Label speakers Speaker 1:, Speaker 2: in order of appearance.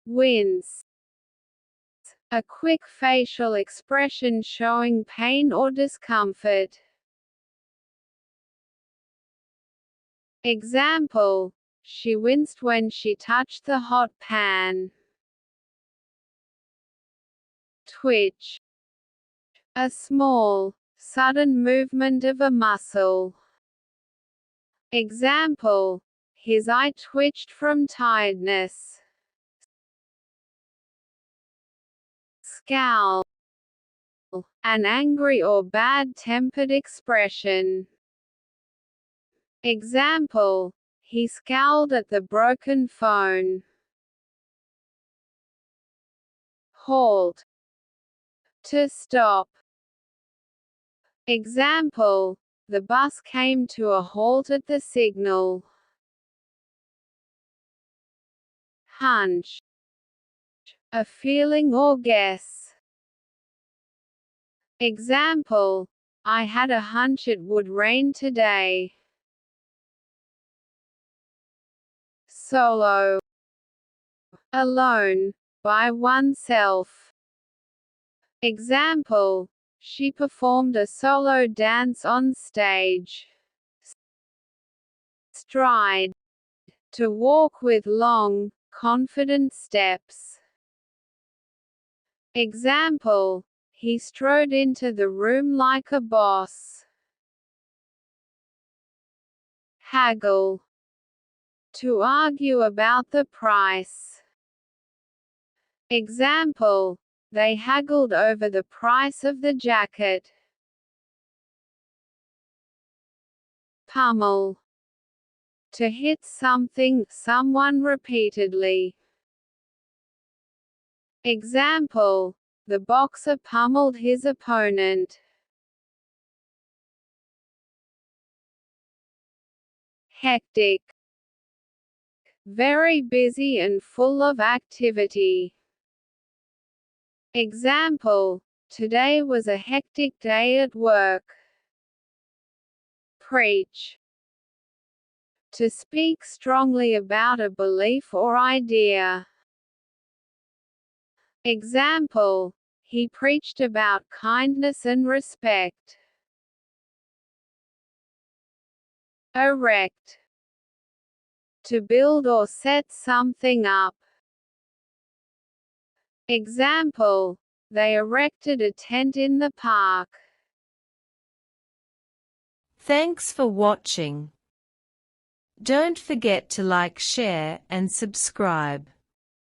Speaker 1: wince. A quick facial expression showing pain or discomfort. Example: she winced when she touched the hot pan. Twitch. A small, sudden movement of a muscle. Example: his eye twitched from tiredness. Scowl. An angry or bad-tempered expression. Example: he scowled at the broken phone. Halt. To stop. Example: the bus came to a halt at the signal. Hunch. A feeling or guess. Example: I had a hunch it would rain today. Solo. Alone, by oneself. Example: she performed a solo dance on stage. Stride. To walk with long, confident steps. Example: he strode into the room like a boss. Haggle. To argue about the price. Example: they haggled over the price of the jacket. Pummel. To hit something, someone repeatedly. Example: the boxer pummeled his opponent. Hectic. Very busy and full of activity. Example: today was a hectic day at work. Preach. To speak strongly about a belief or idea. Example: he preached about kindness and respect. Erect. To build or set something up. Example: they erected a tent in the park.
Speaker 2: Thanks for watching. Don't forget to like, share, and subscribe.